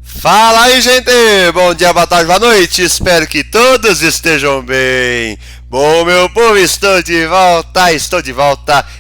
Fala aí, gente! Bom dia, boa tarde, boa noite. Espero que todos estejam bem. Bom, meu povo, estou de volta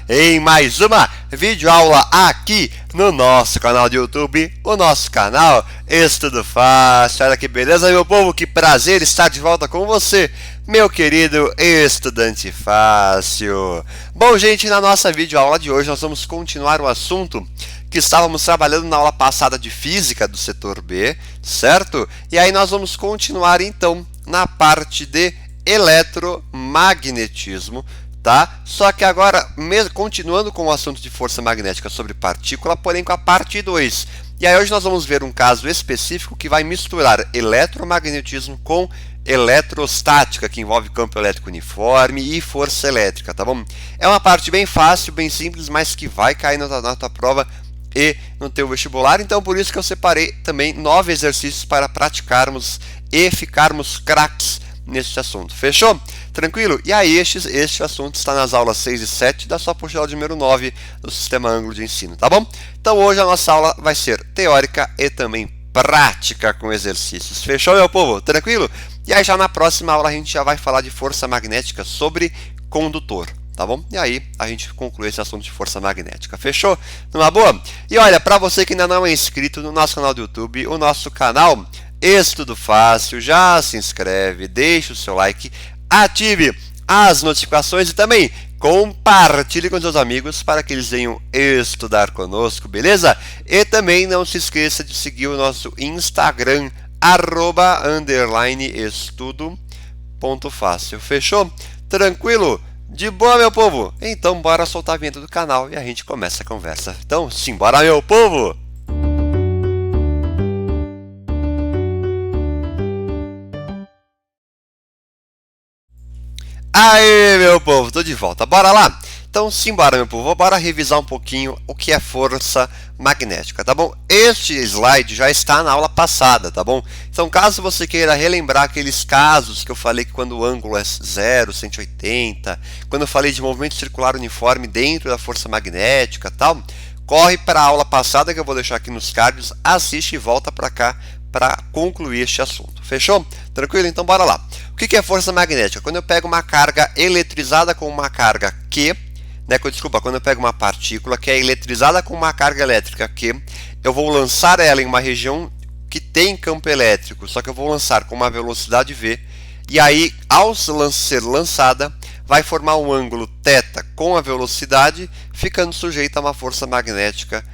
em mais uma videoaula aqui no nosso canal de YouTube, o nosso canal Estudo Fácil. Olha que beleza, meu povo, que prazer estar de volta com você, meu querido estudante fácil. Bom, gente, na nossa videoaula de hoje nós vamos continuar o assunto que estávamos trabalhando na aula passada de Física do setor B, certo? E aí nós vamos continuar então na parte de eletromagnetismo, tá? Só que agora, continuando com o assunto de força magnética sobre partícula, porém com a parte 2. E aí hoje nós vamos ver um caso específico que vai misturar eletromagnetismo com eletrostática, que envolve campo elétrico uniforme e força elétrica, tá bom? É uma parte bem fácil, bem simples, mas que vai cair na tua prova e no teu vestibular, então por isso que eu separei também 9 exercícios para praticarmos e ficarmos craques neste assunto. Fechou? Tranquilo? E aí este assunto está nas aulas 6 e 7 da sua apostila de número 9 do Sistema Ângulo de Ensino, tá bom? Então hoje a nossa aula vai ser teórica e também prática com exercícios. Fechou, meu povo? Tranquilo? E aí já na próxima aula a gente já vai falar de força magnética sobre condutor. Tá bom? E aí a gente conclui esse assunto de força magnética. Fechou? Numa boa? E olha, para você que ainda não é inscrito no nosso canal do YouTube, o nosso canal Estudo Fácil, já se inscreve, deixa o seu like, ative as notificações e também compartilhe com seus amigos para que eles venham estudar conosco, beleza? E também não se esqueça de seguir o nosso Instagram, @estudo.fácil. Fechou? Tranquilo? De boa, meu povo? Então bora soltar a vinheta do canal e a gente começa a conversa. Então, simbora, meu povo! Aê, meu povo, tô de volta. Bora lá? Então, simbora, meu povo. Bora revisar um pouquinho o que é força magnética, tá bom? Este slide já está na aula passada, tá bom? Então, caso você queira relembrar aqueles casos que eu falei que quando o ângulo é 0, 180, quando eu falei de movimento circular uniforme dentro da força magnética e tal, corre para a aula passada que eu vou deixar aqui nos cards, assiste e volta para cá para concluir este assunto. Fechou? Tranquilo? Então, bora lá. O que é força magnética? Quando eu pego uma carga eletrizada com uma carga Q, quando eu pego uma partícula que é eletrizada com uma carga elétrica Q, eu vou lançar ela em uma região que tem campo elétrico, só que eu vou lançar com uma velocidade V, e aí, ao ser lançada, vai formar um ângulo θ com a velocidade, ficando sujeita a uma força magnética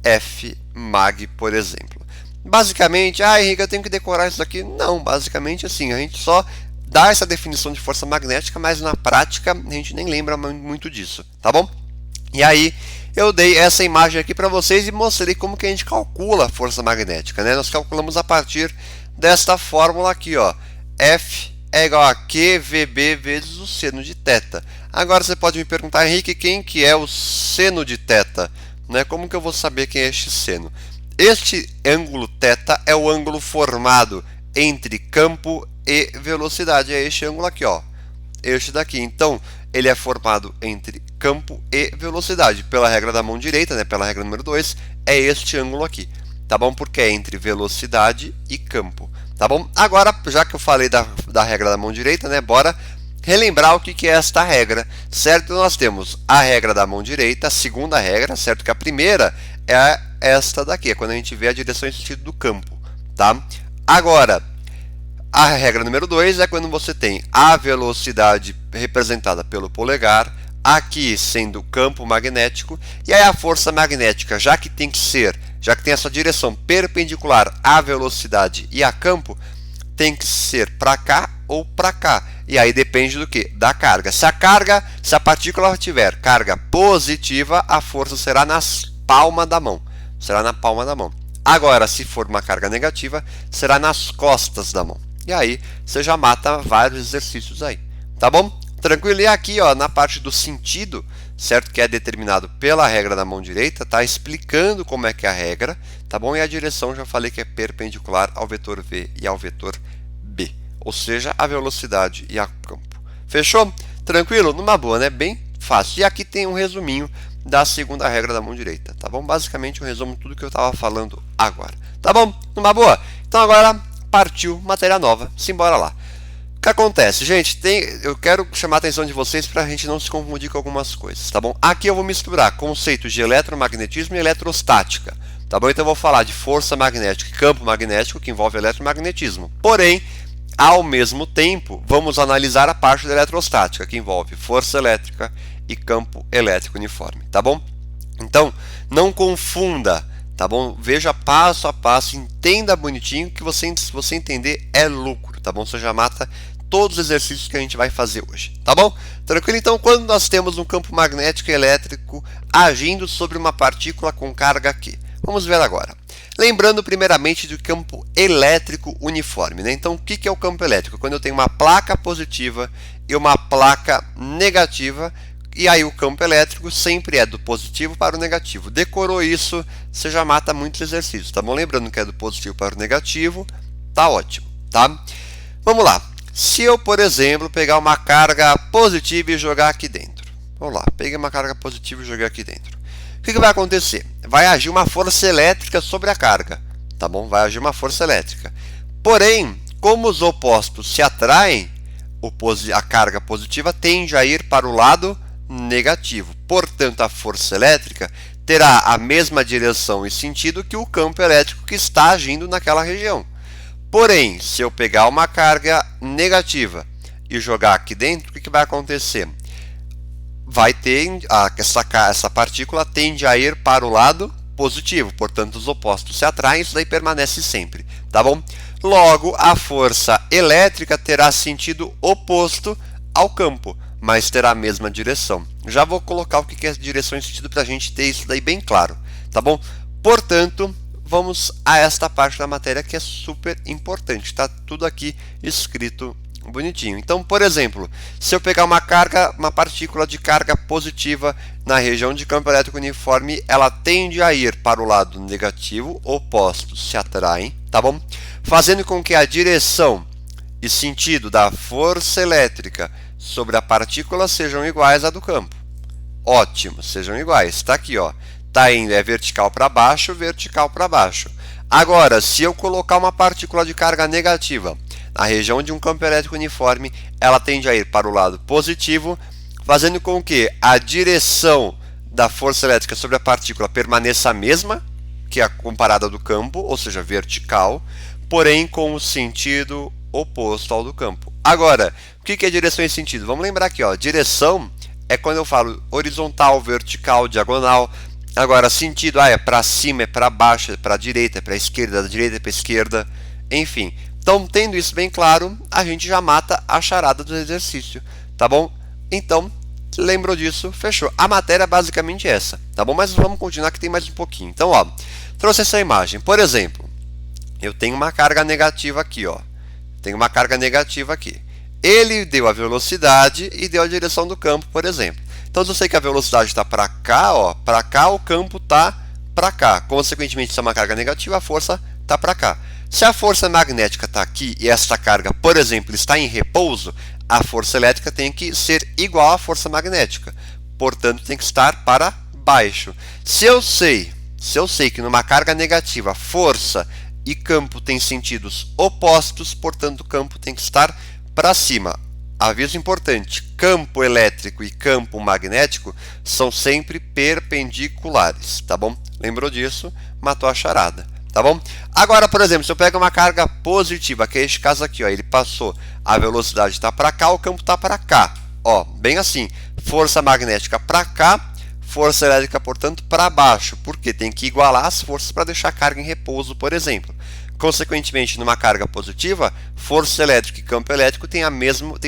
Fmag, por exemplo. Basicamente, Henrique, eu tenho que decorar isso aqui? Não, basicamente assim, a gente só dá essa definição de força magnética, mas na prática a gente nem lembra muito disso, tá bom? E aí eu dei essa imagem aqui para vocês e mostrei como que a gente calcula a força magnética, né? Nós calculamos a partir desta fórmula aqui, ó, F é igual a QVB vezes o seno de θ. Agora você pode me perguntar, Henrique, quem que é o seno de θ? Né? Como que eu vou saber quem é este seno? Este ângulo θ é o ângulo formado entre campo e velocidade. É este ângulo aqui, ó. Este daqui. Então, ele é formado entre campo e velocidade. Pela regra da mão direita, né? Pela regra número 2, é este ângulo aqui. Tá bom? Porque é entre velocidade e campo. Tá bom? Agora, já que eu falei da regra da mão direita, né? Bora relembrar o que é esta regra, certo? Nós temos a regra da mão direita, a segunda regra, certo? Que a primeira é esta daqui, é quando a gente vê a direção e sentido do campo, tá? Agora, a regra número 2 é quando você tem a velocidade representada pelo polegar, aqui sendo o campo magnético, e aí a força magnética, já que tem essa direção perpendicular à velocidade e a campo, tem que ser para cá ou para cá. E aí depende do que? Da carga. Se a partícula tiver carga positiva, a força será nas palmas da mão. Será na palma da mão. Agora, se for uma carga negativa, será nas costas da mão. E aí você já mata vários exercícios aí. Tá bom? Tranquilo? E aqui, ó, na parte do sentido, certo? Que é determinado pela regra da mão direita, tá explicando como é que é a regra, tá bom? E a direção já falei que é perpendicular ao vetor V e ao vetor B, ou seja, a velocidade e a campo. Fechou? Tranquilo? Numa boa, né? Bem fácil. E aqui tem um resuminho da segunda regra da mão direita, tá bom? Basicamente um resumo de tudo que eu estava falando agora. Tá bom? Numa boa? Então agora partiu matéria nova, simbora lá. O que acontece, gente? Eu quero chamar a atenção de vocês para a gente não se confundir com algumas coisas, tá bom? Aqui eu vou misturar conceitos de eletromagnetismo e eletrostática, tá bom? Então eu vou falar de força magnética e campo magnético, que envolve eletromagnetismo. Porém, ao mesmo tempo, vamos analisar a parte da eletrostática, que envolve força elétrica e campo elétrico uniforme, tá bom? Então, não confunda, tá bom? Veja passo a passo, entenda bonitinho, que se você entender é lucro, tá bom? Você já mata todos os exercícios que a gente vai fazer hoje, tá bom? Tranquilo? Então, quando nós temos um campo magnético e elétrico agindo sobre uma partícula com carga Q. Vamos ver agora. Lembrando primeiramente do campo elétrico uniforme, né? Então, o que é o campo elétrico? Quando eu tenho uma placa positiva e uma placa negativa, e aí o campo elétrico sempre é do positivo para o negativo. Decorou isso, você já mata muitos exercícios, tá bom? Lembrando que é do positivo para o negativo, tá ótimo, tá? Vamos lá. Se eu, por exemplo, pegar uma carga positiva e jogar aqui dentro. Vamos lá, peguei uma carga positiva e joguei aqui dentro. O que vai acontecer? Vai agir uma força elétrica sobre a carga, tá bom? Vai agir uma força elétrica. Porém, como os opostos se atraem, a carga positiva tende a ir para o lado negativo. Portanto, a força elétrica terá a mesma direção e sentido que o campo elétrico que está agindo naquela região. Porém, se eu pegar uma carga negativa e jogar aqui dentro, o que vai acontecer? Vai ter essa partícula tende a ir para o lado positivo, portanto os opostos se atraem, isso daí permanece sempre, tá bom? Logo, a força elétrica terá sentido oposto ao campo, mas terá a mesma direção. Já vou colocar o que é direção e sentido para a gente ter isso daí bem claro, tá bom? Portanto, vamos a esta parte da matéria que é super importante, está tudo aqui escrito bonitinho. Então, por exemplo, se eu pegar uma partícula de carga positiva na região de campo elétrico uniforme, ela tende a ir para o lado negativo, opostos se atraem, tá bom? Fazendo com que a direção e sentido da força elétrica sobre a partícula sejam iguais à do campo. Ótimo, sejam iguais. Está aqui, ó. Está indo vertical para baixo, vertical para baixo. Agora, se eu colocar uma partícula de carga negativa na região de um campo elétrico uniforme, ela tende a ir para o lado positivo, fazendo com que a direção da força elétrica sobre a partícula permaneça a mesma que a comparada do campo, ou seja, vertical, porém com o sentido oposto ao do campo. Agora, o que é direção e sentido? Vamos lembrar aqui, ó, direção é quando eu falo horizontal, vertical, diagonal. Agora, sentido, é para cima, é para baixo, é para a direita, é para a esquerda, da direita é para a esquerda, enfim. Então, tendo isso bem claro, a gente já mata a charada do exercício, tá bom? Então, lembrou disso, fechou. A matéria é basicamente essa, tá bom? Mas vamos continuar que tem mais um pouquinho. Então, ó, trouxe essa imagem. Por exemplo, eu tenho uma carga negativa aqui, ó. Tenho uma carga negativa aqui. Ele deu a velocidade e deu a direção do campo, por exemplo. Então, se eu sei que a velocidade está para cá, ó, para cá o campo está para cá. Consequentemente, se é uma carga negativa, a força está para cá. Se a força magnética está aqui e esta carga, por exemplo, está em repouso, a força elétrica tem que ser igual à força magnética. Portanto, tem que estar para baixo. Se eu sei que numa carga negativa, força e campo têm sentidos opostos, portanto, o campo tem que estar para cima. Aviso importante, campo elétrico e campo magnético são sempre perpendiculares, tá bom? Lembrou disso? Matou a charada, tá bom? Agora, por exemplo, se eu pego uma carga positiva, que é este caso aqui, ó, ele passou, a velocidade está para cá, o campo está para cá, ó, bem assim, força magnética para cá, força elétrica, portanto, para baixo, porque tem que igualar as forças para deixar a carga em repouso, por exemplo. Consequentemente, numa carga positiva, força elétrica e campo elétrico têm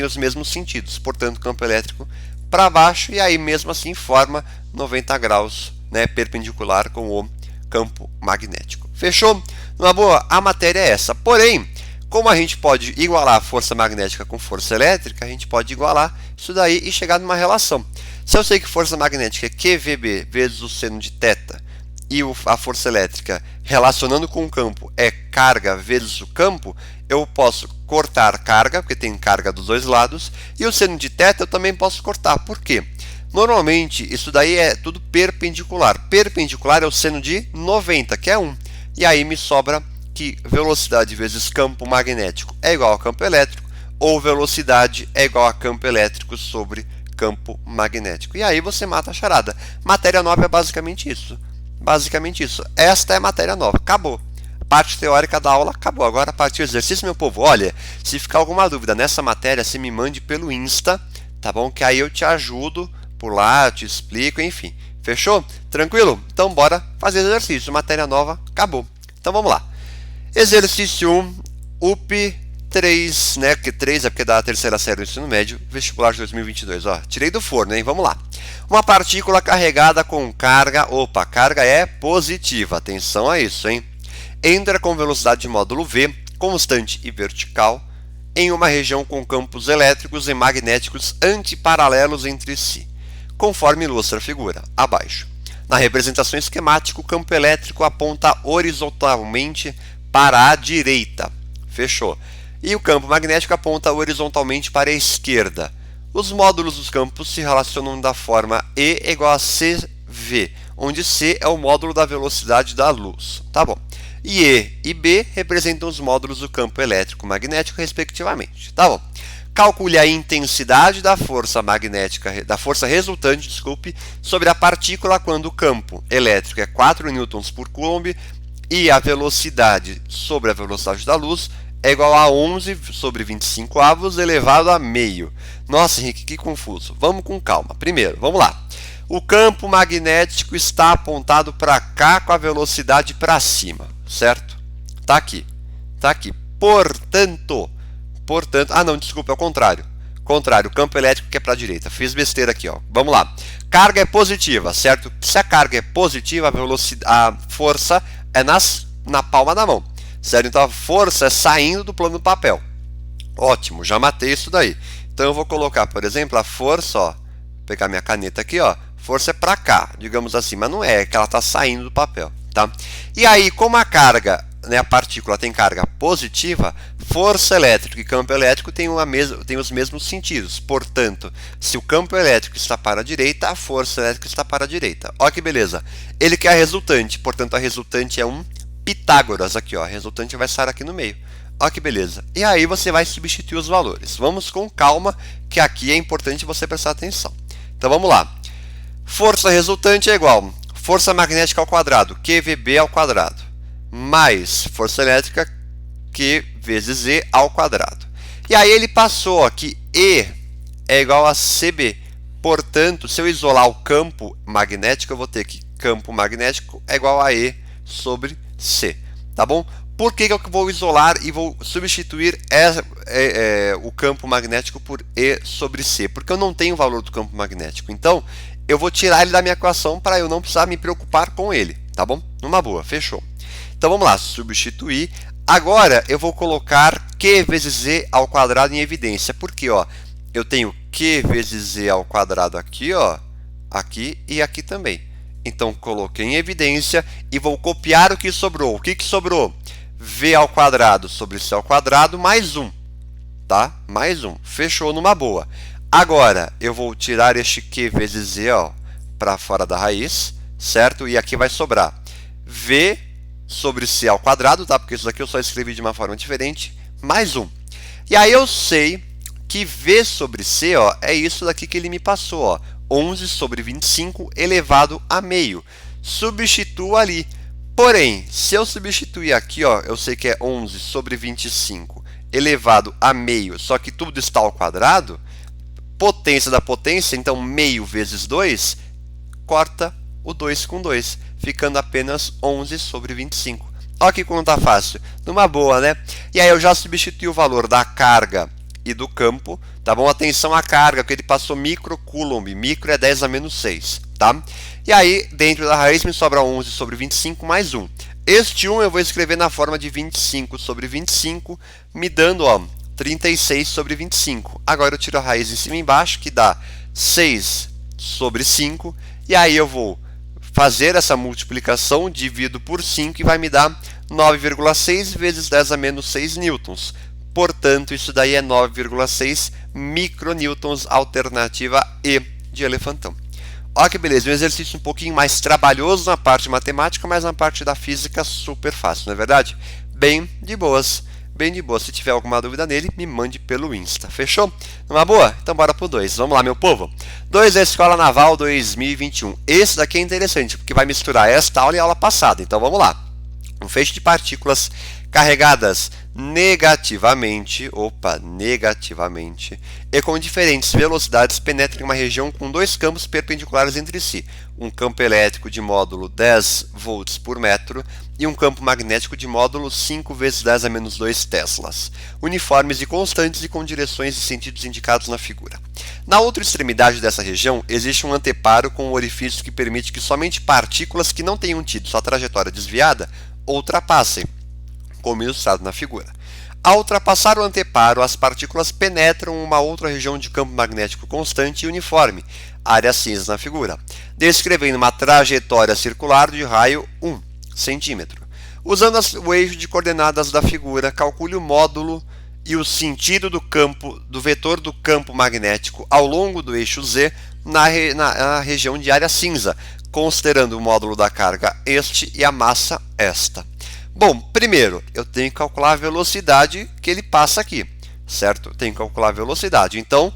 os mesmos sentidos. Portanto, campo elétrico para baixo e aí mesmo assim forma 90 graus, né, perpendicular com o campo magnético. Fechou? Numa boa, a matéria é essa. Porém, como a gente pode igualar a força magnética com força elétrica, a gente pode igualar isso daí e chegar numa relação. Se eu sei que força magnética é QVB vezes o seno de θ, e a força elétrica relacionando com o campo é carga vezes o campo, eu posso cortar carga, porque tem carga dos dois lados, e o seno de θ eu também posso cortar. Por quê? Normalmente, isso daí é tudo perpendicular. Perpendicular é o seno de 90, que é 1. E aí me sobra que velocidade vezes campo magnético é igual a campo elétrico, ou velocidade é igual a campo elétrico sobre campo magnético. E aí você mata a charada. Matéria nova é basicamente isso. Basicamente isso. Esta é a matéria nova. Acabou. Parte teórica da aula acabou. Agora a parte do exercício, meu povo. Olha, se ficar alguma dúvida nessa matéria, você me mande pelo Insta, tá bom? Que aí eu te ajudo por lá, eu te explico, enfim. Fechou? Tranquilo? Então bora fazer exercício. Matéria nova, acabou. Então vamos lá. Exercício 1, UP 3, né? Que 3 é porque dá a terceira série do ensino médio, vestibular de 2022. Ó, tirei do forno, hein? Vamos lá. Uma partícula carregada com carga, opa, carga é positiva, atenção a isso, hein? Entra com velocidade de módulo V, constante e vertical, em uma região com campos elétricos e magnéticos antiparalelos entre si, conforme ilustra a figura abaixo. Na representação esquemática, o campo elétrico aponta horizontalmente para a direita. Fechou. E o campo magnético aponta horizontalmente para a esquerda. Os módulos dos campos se relacionam da forma E igual a CV, onde C é o módulo da velocidade da luz. Tá bom. E E e B representam os módulos do campo elétrico e magnético, respectivamente. Tá bom. Calcule a intensidade da força magnética, da força resultante, sobre a partícula quando o campo elétrico é 4 newtons por coulomb e a velocidade sobre a velocidade da luz é igual a 11 sobre 25 avos elevado a meio. Nossa, Henrique, que confuso. Vamos com calma. Primeiro, vamos lá. O campo magnético está apontado para cá com a velocidade para cima, certo? Tá aqui. Tá aqui. Portanto, ah não, desculpa, é o contrário. Contrário, o campo elétrico que é para a direita. Fiz besteira aqui, ó. Vamos lá. Carga é positiva, certo? Se a carga é positiva, a força é na palma da mão. Certo? Então a força é saindo do plano do papel. Ótimo, já matei isso daí. Então eu vou colocar, por exemplo, a força, ó, vou pegar minha caneta aqui, ó, força é para cá, digamos assim, mas não é que ela está saindo do papel, tá? E aí, como a carga, né, a partícula tem carga positiva, força elétrica e campo elétrico têm os mesmos sentidos. Portanto, se o campo elétrico está para a direita, a força elétrica está para a direita. Olha que beleza. Ele quer a resultante, portanto a resultante é um Pitágoras aqui, ó, a resultante vai estar aqui no meio. Olha que beleza. E aí você vai substituir os valores. Vamos com calma, que aqui é importante você prestar atenção. Então vamos lá. Força resultante é igual força magnética ao quadrado, QVB ao quadrado, mais força elétrica, Q vezes Z ao quadrado. E aí ele passou aqui, E é igual a CB. Portanto, se eu isolar o campo magnético, eu vou ter que campo magnético é igual a E sobre C, tá bom? Por que eu vou isolar e vou substituir o campo magnético por E sobre C? Porque eu não tenho o valor do campo magnético. Então, eu vou tirar ele da minha equação para eu não precisar me preocupar com ele, tá bom? Numa boa, fechou. Então, vamos lá, substituir. Agora, eu vou colocar Q vezes Z ao quadrado em evidência. Porque, ó, eu tenho Q vezes Z ao quadrado aqui, ó, aqui e aqui também. Então, coloquei em evidência e vou copiar o que sobrou. O que sobrou? V ao quadrado sobre C ao quadrado mais 1. Tá? Mais 1. Fechou numa boa. Agora, eu vou tirar este Q vezes Z para fora da raiz, certo? E aqui vai sobrar V sobre C ao quadrado, tá? Porque isso daqui eu só escrevi de uma forma diferente, mais 1. E aí eu sei que V sobre C, ó, é isso daqui que ele me passou, ó. 11 sobre 25 elevado a meio. Substituo ali. Porém, se eu substituir aqui, ó, eu sei que é 11 sobre 25 elevado a meio, só que tudo está ao quadrado, potência da potência, então meio vezes 2, corta o 2 com 2, ficando apenas 11 sobre 25. Olha que conta fácil. Numa boa, né? E aí eu já substituí o valor da carga e do campo, tá bom? Atenção à carga, que ele passou microcoulomb, micro é 10 a menos 6, tá? E aí, dentro da raiz me sobra 11 sobre 25 mais 1. Este 1 eu vou escrever na forma de 25 sobre 25, me dando, ó, 36 sobre 25. Agora eu tiro a raiz em cima e embaixo, que dá 6 sobre 5, e aí eu vou fazer essa multiplicação, divido por 5 e vai me dar 9,6 vezes 10 a menos 6 newtons. Portanto, isso daí é 9,6 micronewtons, alternativa E de elefantão. Olha que beleza, um exercício um pouquinho mais trabalhoso na parte matemática, mas na parte da física super fácil, não é verdade? Bem de boas, bem de boa. Se tiver alguma dúvida nele, me mande pelo Insta, fechou? Numa boa? Então bora pro 2. Vamos lá, meu povo. 2 da Escola Naval 2021. Esse daqui é interessante, porque vai misturar esta aula e a aula passada. Então vamos lá. Um feixe de partículas carregadas negativamente e com diferentes velocidades penetra em uma região com dois campos perpendiculares entre si, um campo elétrico de módulo 10 volts por metro e um campo magnético de módulo 5 vezes 10 a menos 2 teslas, uniformes e constantes e com direções e sentidos indicados na figura. Na outra extremidade dessa região existe um anteparo com um orifício que permite que somente partículas que não tenham tido sua trajetória desviada ultrapassem, como ilustrado na figura. Ao ultrapassar o anteparo, as partículas penetram uma outra região de campo magnético constante e uniforme, área cinza na figura, descrevendo uma trajetória circular de raio 1 centímetro. Usando o eixo de coordenadas da figura, calcule o módulo e o sentido do campo do vetor do campo magnético ao longo do eixo Z na região de área cinza, considerando o módulo da carga este e a massa esta. Bom, primeiro, eu tenho que calcular a velocidade que ele passa aqui, certo? Eu tenho que calcular a velocidade. Então,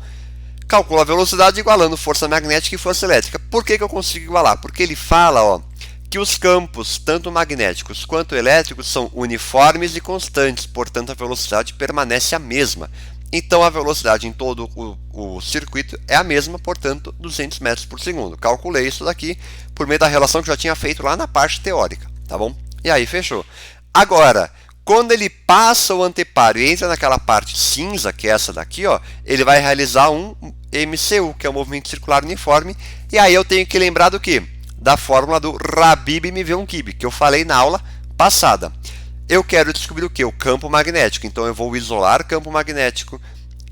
calculo a velocidade igualando força magnética e força elétrica. Por que eu consigo igualar? Porque ele fala que os campos, tanto magnéticos quanto elétricos, são uniformes e constantes, portanto a velocidade permanece a mesma. Então a velocidade em todo o circuito é a mesma, portanto 200 metros por segundo. Calculei isso daqui por meio da relação que eu já tinha feito lá na parte teórica, tá bom? E aí fechou. Agora, quando ele passa o anteparo e entra naquela parte cinza, que é essa daqui, ele vai realizar um MCU, que é o movimento circular uniforme, e aí eu tenho que lembrar do quê? Da fórmula do Rabib-MV1-Kib, que eu falei na aula passada. Eu quero descobrir o que? O campo magnético. Então eu vou isolar campo magnético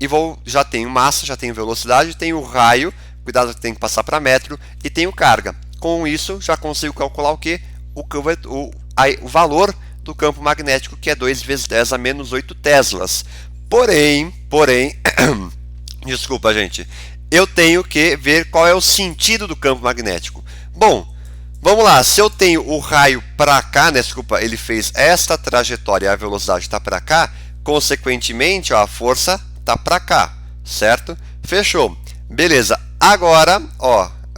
e já tenho massa, já tenho velocidade, tenho raio, cuidado que tem que passar para metro, e tenho carga. Com isso, já consigo calcular o que? O valor do campo magnético, que é 2 vezes 10 a menos 8 teslas. Porém, desculpa, gente, eu tenho que ver qual é o sentido do campo magnético. Bom, vamos lá, se eu tenho o raio para cá, desculpa, ele fez esta trajetória, a velocidade está para cá, consequentemente, a força está para cá, certo? Fechou. Beleza, agora,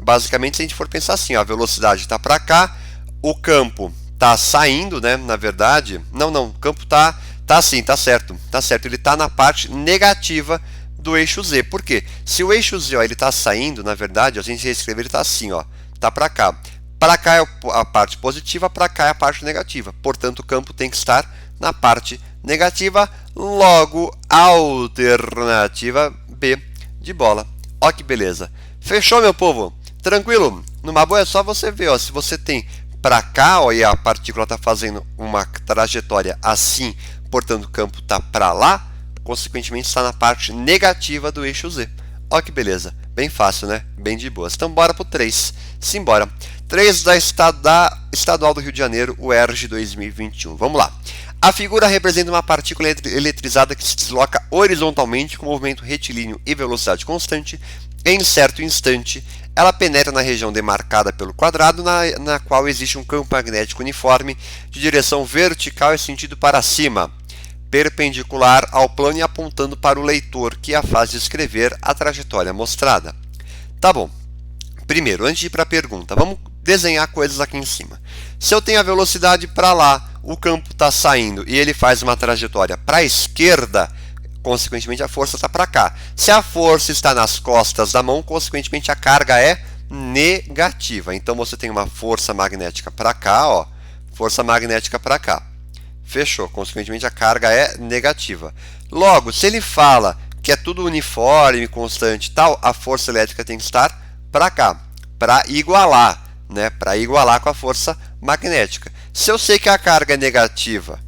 basicamente, se a gente for pensar assim, a velocidade está para cá, o campo está saindo, né? Na verdade, o campo está assim, tá certo, ele está na parte negativa do eixo Z. Por quê? Se o eixo Z ele está saindo, na verdade, a gente escrever ele está assim, está para cá. Para cá é a parte positiva, para cá é a parte negativa. Portanto, o campo tem que estar na parte negativa, logo alternativa B de bola. Ó que beleza. Fechou, meu povo? Tranquilo? Numa boa é só você ver, se você tem para cá, e a partícula está fazendo uma trajetória assim, portanto o campo está para lá, consequentemente está na parte negativa do eixo Z. Ó que beleza, bem fácil, né? Bem de boas. Então bora pro 3. Simbora. 3 da Estadual do Rio de Janeiro, UERJ 2021. Vamos lá. A figura representa uma partícula eletrizada que se desloca horizontalmente com movimento retilíneo e velocidade constante. Em certo instante, ela penetra na região demarcada pelo quadrado, na qual existe um campo magnético uniforme de direção vertical e sentido para cima, perpendicular ao plano e apontando para o leitor, que a faz descrever a trajetória mostrada. Tá bom. Primeiro, antes de ir para a pergunta, vamos desenhar coisas aqui em cima. Se eu tenho a velocidade para lá, o campo está saindo e ele faz uma trajetória para a esquerda, consequentemente a força está para cá. Se a força está nas costas da mão, consequentemente a carga é negativa. Então você tem uma força magnética para cá, força magnética para cá. Fechou, consequentemente a carga é negativa. Logo, se ele fala que é tudo uniforme, constante e tal, a força elétrica tem que estar para cá, para igualar, né? Para igualar com a força magnética. Se eu sei que a carga é negativa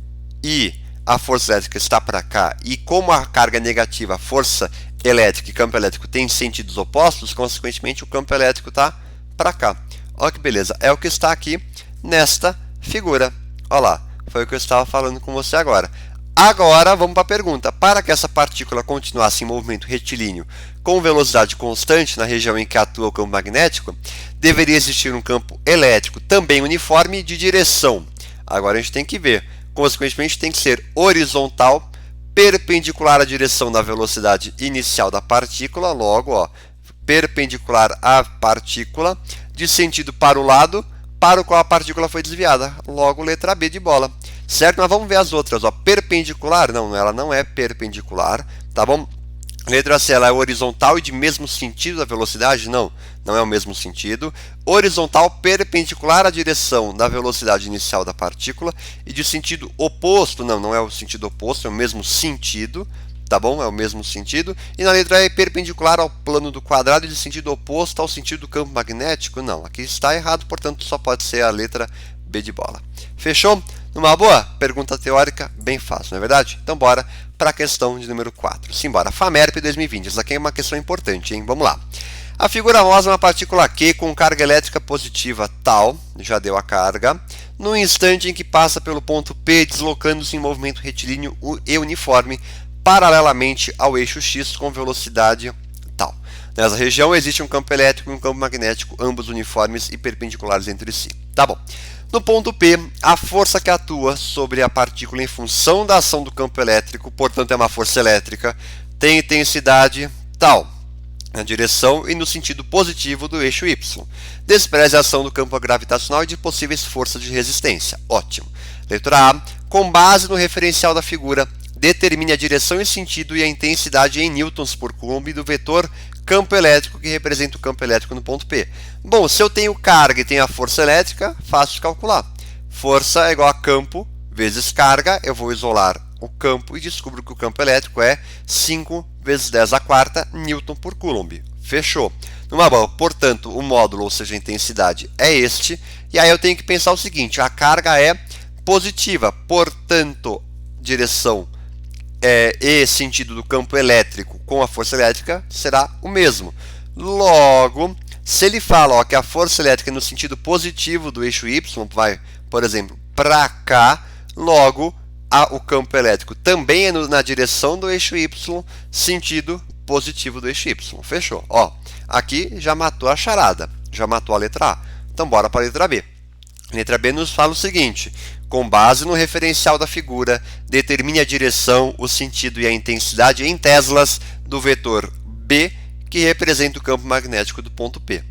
e a força elétrica está para cá, e como a carga é negativa, a força elétrica e campo elétrico têm sentidos opostos, consequentemente o campo elétrico está para cá. Olha que beleza, é o que está aqui nesta figura. Olha lá, foi o que eu estava falando com você agora. Agora vamos para a pergunta. Para que essa partícula continuasse em movimento retilíneo com velocidade constante na região em que atua o campo magnético, deveria existir um campo elétrico também uniforme de direção. Agora a gente tem que ver. Consequentemente, tem que ser horizontal, perpendicular à direção da velocidade inicial da partícula, logo, ó, perpendicular à partícula, de sentido para o lado para o qual a partícula foi desviada. Logo, letra B de bola. Certo? Mas vamos ver as outras. Ó. Perpendicular? Não, ela não é perpendicular. Tá bom? Letra C, ela é horizontal e de mesmo sentido da velocidade? Não, não é o mesmo sentido. Horizontal perpendicular à direção da velocidade inicial da partícula e de sentido oposto? Não, não é o sentido oposto, é o mesmo sentido. Tá bom? É o mesmo sentido. E na letra E, perpendicular ao plano do quadrado e de sentido oposto ao sentido do campo magnético? Não, aqui está errado, portanto só pode ser a letra B de bola. Fechou? Numa boa? Pergunta teórica bem fácil, não é verdade? Então bora para a questão de número 4. Simbora. FAMERP 2020. Essa aqui é uma questão importante, hein? Vamos lá. A figura mostra uma partícula Q com carga elétrica positiva tal, já deu a carga, no instante em que passa pelo ponto P, deslocando-se em movimento retilíneo e uniforme, paralelamente ao eixo X com velocidade tal. Nessa região existe um campo elétrico e um campo magnético, ambos uniformes e perpendiculares entre si. Tá bom. No ponto P, a força que atua sobre a partícula em função da ação do campo elétrico, portanto é uma força elétrica, tem intensidade tal, na direção e no sentido positivo do eixo Y. Despreze a ação do campo gravitacional e de possíveis forças de resistência. Ótimo. Letra A. Com base no referencial da figura, determine a direção e sentido e a intensidade em newtons por coulomb do vetor campo elétrico que representa o campo elétrico no ponto P. Bom, se eu tenho carga e tenho a força elétrica, fácil de calcular. Força é igual a campo vezes carga, eu vou isolar o campo e descubro que o campo elétrico é 5 vezes 10 a quarta newton por coulomb. Fechou. Numa boa, portanto, o módulo, ou seja, a intensidade, é este. E aí eu tenho que pensar o seguinte, a carga é positiva, portanto, direção e sentido do campo elétrico com a força elétrica será o mesmo. Logo, se ele fala ó, que a força elétrica é no sentido positivo do eixo Y, vai, por exemplo, para cá, logo o campo elétrico também é na direção do eixo Y, sentido positivo do eixo Y. Fechou? Ó, aqui já matou a charada, já matou a letra A. Então, bora para a letra B. A letra B nos fala o seguinte, com base no referencial da figura, determine a direção, o sentido e a intensidade em teslas do vetor B, que representa o campo magnético do ponto P.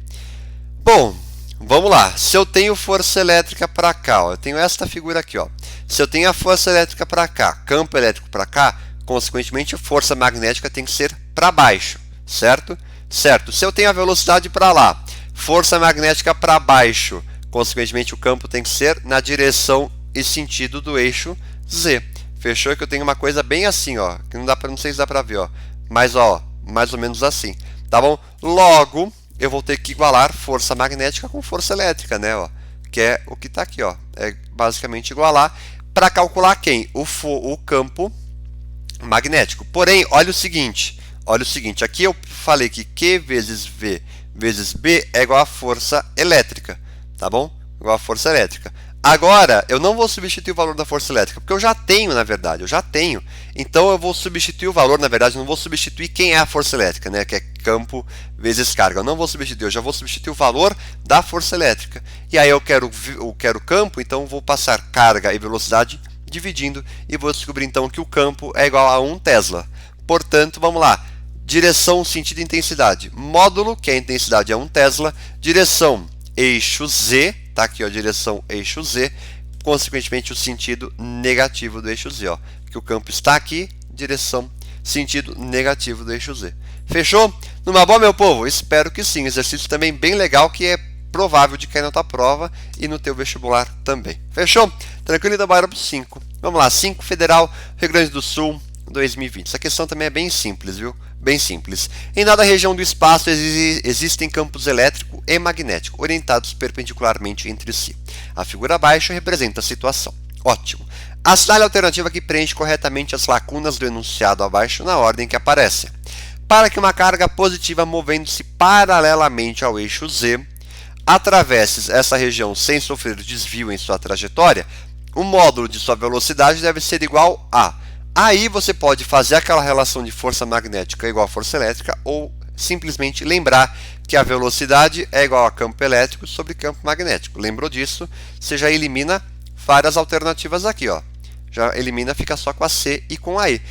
Bom, vamos lá. Se eu tenho força elétrica para cá, ó, eu tenho esta figura aqui. Ó. Se eu tenho a força elétrica para cá, campo elétrico para cá, consequentemente a força magnética tem que ser para baixo, certo? Certo. Se eu tenho a velocidade para lá, força magnética para baixo, consequentemente o campo tem que ser na direção e sentido do eixo Z. Fechou? Que eu tenho uma coisa bem assim, ó, que não sei se dá para ver, ó, mas ó, mais ou menos assim, tá bom? Logo, eu vou ter que igualar força magnética com força elétrica, né, ó, que é o que está aqui, ó, é basicamente igualar para calcular quem? O campo magnético. Porém, olha o seguinte, aqui eu falei que Q vezes V vezes B é igual a força elétrica, tá bom? Igual a força elétrica. Agora, eu não vou substituir o valor da força elétrica, porque eu já tenho, na verdade, eu já tenho. Então, eu vou substituir o valor, na verdade, não vou substituir quem é a força elétrica, né? Que é campo vezes carga. Eu não vou substituir, eu já vou substituir o valor da força elétrica. E aí eu quero campo, então vou passar carga e velocidade dividindo e vou descobrir então que o campo é igual a 1 Tesla. Portanto, vamos lá. Direção, sentido e intensidade. Módulo, que a intensidade é 1 Tesla. Direção, eixo Z. Tá aqui, ó, direção eixo Z, consequentemente o sentido negativo do eixo Z, ó, que o campo está aqui, direção, sentido negativo do eixo Z. Fechou? Numa boa, meu povo? Espero que sim. Exercício também bem legal, que é provável de cair na tua prova e no teu vestibular também. Fechou? Tranquilo, então bora pro 5. Vamos lá, 5, Federal, Rio Grande do Sul, 2020. Essa questão também é bem simples, viu? Bem simples. Em dada região do espaço existem campos elétrico e magnético orientados perpendicularmente entre si. A figura abaixo representa a situação. Ótimo. Assinale a alternativa que preenche corretamente as lacunas do enunciado abaixo na ordem que aparece. Para que uma carga positiva movendo-se paralelamente ao eixo Z atravesse essa região sem sofrer desvio em sua trajetória, o módulo de sua velocidade deve ser igual a Aí você pode fazer aquela relação de força magnética igual a força elétrica ou simplesmente lembrar que a velocidade é igual a campo elétrico sobre campo magnético. Lembrou disso? Você já elimina várias alternativas aqui, ó. Já elimina, fica só com a C e com a E.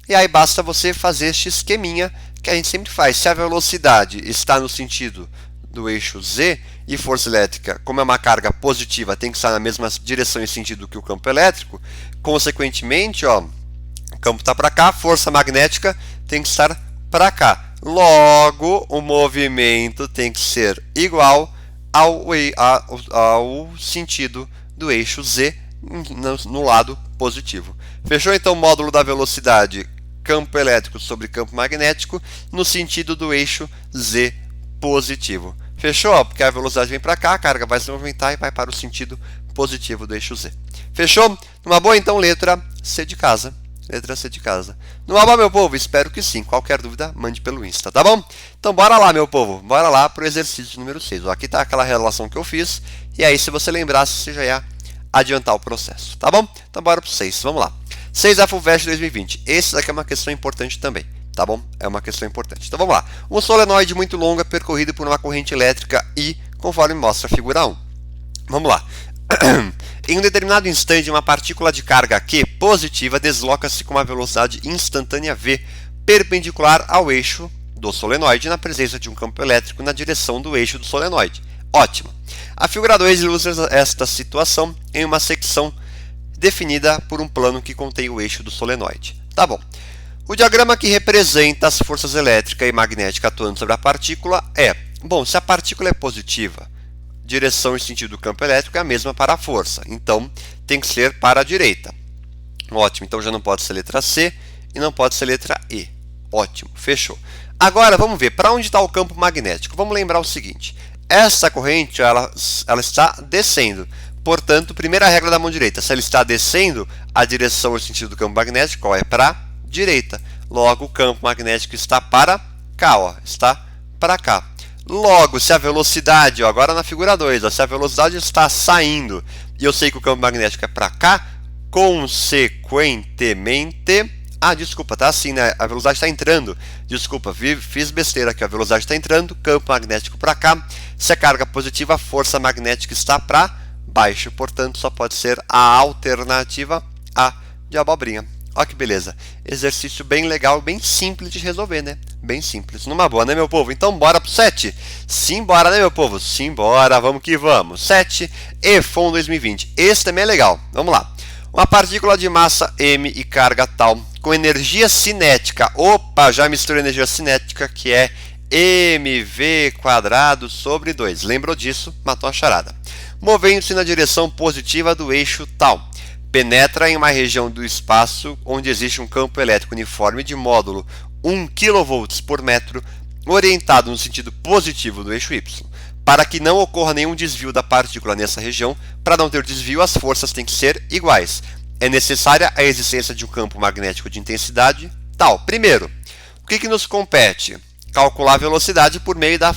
E aí basta você fazer este esqueminha que a gente sempre faz. Se a velocidade está no sentido do eixo Z e força elétrica, como é uma carga positiva, tem que estar na mesma direção e sentido que o campo elétrico, consequentemente, ó, o campo está para cá, força magnética tem que estar para cá. Logo, o movimento tem que ser igual ao sentido do eixo Z no lado positivo. Fechou então o módulo da velocidade campo elétrico sobre campo magnético no sentido do eixo Z positivo. Fechou? Porque a velocidade vem para cá, a carga vai se movimentar e vai para o sentido positivo do eixo Z. Fechou? Numa boa então, letra C de casa. Letra C de casa. Numa boa, meu povo? Espero que sim. Qualquer dúvida, mande pelo Insta, tá bom? Então bora lá, meu povo. Bora lá para o exercício número 6. Ó, aqui está aquela relação que eu fiz. E aí, se você lembrasse, você já ia adiantar o processo, tá bom? Então bora para o 6. Vamos lá. 6 da FUVEST 2020. Esse daqui é uma questão importante também, tá bom? É uma questão importante. Então vamos lá. Um solenoide muito longo é percorrido por uma corrente elétrica I, conforme mostra a figura 1. Vamos lá. Em um determinado instante, uma partícula de carga Q positiva desloca-se com uma velocidade instantânea V, perpendicular ao eixo do solenoide, na presença de um campo elétrico na direção do eixo do solenoide. Ótimo! A figura 2 ilustra esta situação em uma secção definida por um plano que contém o eixo do solenoide. Tá bom. O diagrama que representa as forças elétrica e magnética atuando sobre a partícula é, bom, se a partícula é positiva, direção e sentido do campo elétrico é a mesma para a força, então tem que ser para a direita. Ótimo, então já não pode ser letra C e não pode ser letra E. Ótimo, fechou. Agora vamos ver para onde está o campo magnético. Vamos lembrar o seguinte, essa corrente ela está descendo, portanto, primeira regra da mão direita, se ela está descendo, a direção e o sentido do campo magnético é para a direita. Logo, o campo magnético está para cá, ó, está para cá. Logo, se a velocidade, ó, agora na figura 2, ó, se a velocidade está saindo e eu sei que o campo magnético é para cá, consequentemente... Ah, desculpa, tá assim, né? A velocidade está entrando. Desculpa, fiz besteira aqui. A velocidade está entrando, campo magnético para cá. Se a carga positiva, a força magnética está para baixo. Portanto, só pode ser a alternativa A de abobrinha. Olha que beleza. Exercício bem legal, bem simples de resolver, né? Bem simples. Numa boa, né, meu povo? Então, bora pro 7? Simbora, né, meu povo? Simbora, vamos que vamos. 7, EFON 2020. Esse também é legal. Vamos lá. Uma partícula de massa M e carga tal, com energia cinética. Opa, já misturei energia cinética, que é mv² sobre 2. Lembrou disso? Matou a charada. Movendo-se na direção positiva do eixo tal. Penetra em uma região do espaço onde existe um campo elétrico uniforme de módulo 1 kV por metro, orientado no sentido positivo do eixo Y. Para que não ocorra nenhum desvio da partícula nessa região, para não ter desvio, as forças têm que ser iguais. É necessária a existência de um campo magnético de intensidade tal. Primeiro, o que nos compete? Calcular a velocidade por meio da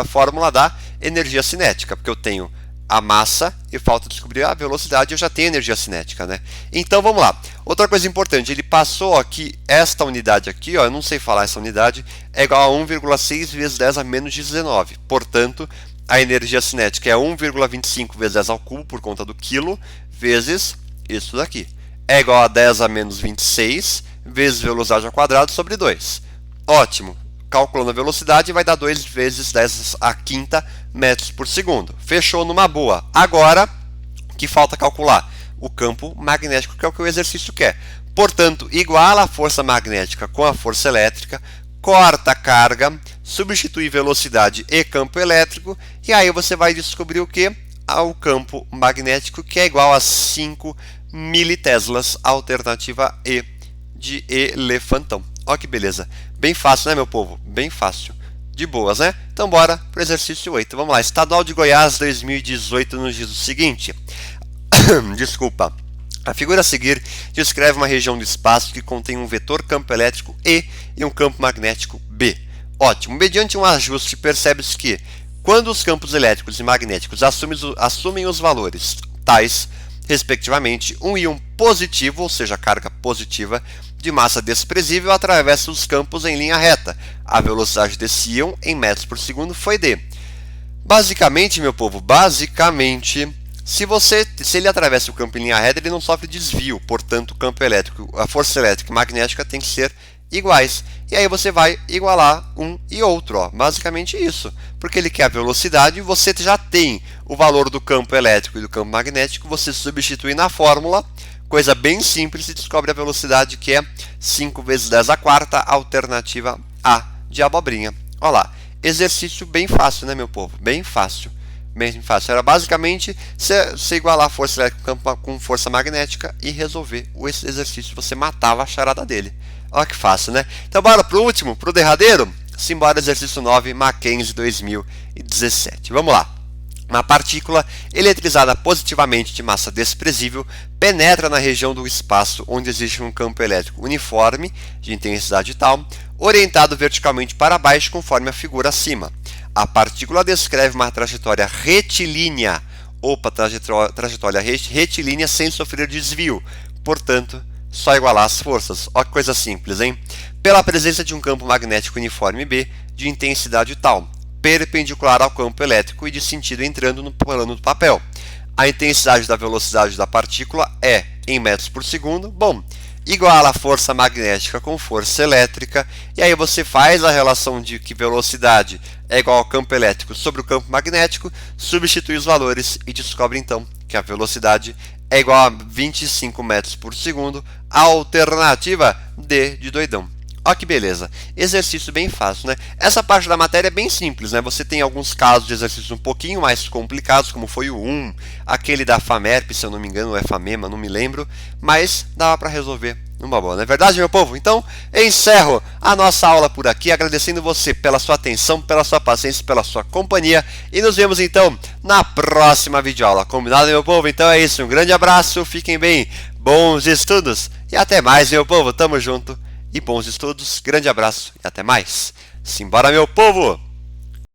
fórmula da energia cinética, porque eu tenho a massa e falta descobrir a velocidade, eu já tenho energia cinética, né? Então vamos lá. Outra coisa importante, ele passou aqui, esta unidade aqui, ó, eu não sei falar essa unidade, é igual a 1,6 vezes 10 a menos 19. Portanto, a energia cinética é 1,25 vezes 10 ao cubo, por conta do quilo, vezes isso daqui. É igual a 10 a menos 26 vezes velocidade ao quadrado sobre 2. Ótimo. Calculando a velocidade, vai dar 2 vezes 10 a quinta metros por segundo. Fechou numa boa. Agora, o que falta calcular? O campo magnético, que é o que o exercício quer. Portanto, iguala a força magnética com a força elétrica, corta a carga, substitui velocidade e campo elétrico, e aí você vai descobrir o que? O campo magnético, que é igual a 5 militeslas, alternativa E de elefantão. Olha que beleza. Bem fácil, né, meu povo? Bem fácil. De boas, né? Então, bora para o exercício 8. Vamos lá. Estadual de Goiás 2018 nos diz o seguinte. Desculpa. A figura a seguir descreve uma região do espaço que contém um vetor campo elétrico E e um campo magnético B. Ótimo. Mediante um ajuste, percebe-se que, quando os campos elétricos e magnéticos assumem os valores tais, respectivamente, um íon positivo, ou seja, carga positiva, de massa desprezível atravessa os campos em linha reta. A velocidade desse íon em metros por segundo foi d. Basicamente, meu povo, se ele atravessa o campo em linha reta, ele não sofre desvio, portanto, o campo elétrico, a força elétrica e magnética tem que ser iguais. E aí você vai igualar um e outro, ó. Basicamente isso, porque ele quer a velocidade e você já tem o valor do campo elétrico e do campo magnético, você substitui na fórmula, coisa bem simples, e descobre a velocidade, que é 5 vezes 10 a quarta, alternativa A de abobrinha. Olha lá, exercício bem fácil, né, meu povo? Bem fácil. Bem fácil. Era basicamente você igualar a força elétrica com força magnética e resolver esse exercício. Você matava a charada dele. Olha que fácil, né? Então bora pro último, pro derradeiro? Simbora, exercício 9, Mackenzie 2017. Vamos lá. Uma partícula eletrizada positivamente de massa desprezível penetra na região do espaço onde existe um campo elétrico uniforme, de intensidade tal, orientado verticalmente para baixo conforme a figura acima. A partícula descreve uma trajetória retilínea, trajetória retilínea sem sofrer desvio, portanto, só igualar as forças. Olha que coisa simples, hein? Pela presença de um campo magnético uniforme B de intensidade tal, perpendicular ao campo elétrico e de sentido entrando no plano do papel. A intensidade da velocidade da partícula é em metros por segundo. Bom, iguala a força magnética com força elétrica, e aí você faz a relação de que velocidade é igual ao campo elétrico sobre o campo magnético, substitui os valores e descobre então que a velocidade é igual a 25 metros por segundo, alternativa D de doidão. Olha que beleza, exercício bem fácil, né? Essa parte da matéria é bem simples, né? Você tem alguns casos de exercícios um pouquinho mais complicados, como foi o 1, aquele da FAMERP, se eu não me engano, ou é FAMEMA, não me lembro, mas dava para resolver numa boa, não é verdade, meu povo? Então, encerro a nossa aula por aqui, agradecendo você pela sua atenção, pela sua paciência, pela sua companhia, e nos vemos então na próxima videoaula. Combinado, meu povo? Então é isso, um grande abraço, fiquem bem, bons estudos e até mais, meu povo, tamo junto. E bons estudos, grande abraço e até mais. Simbora, meu povo!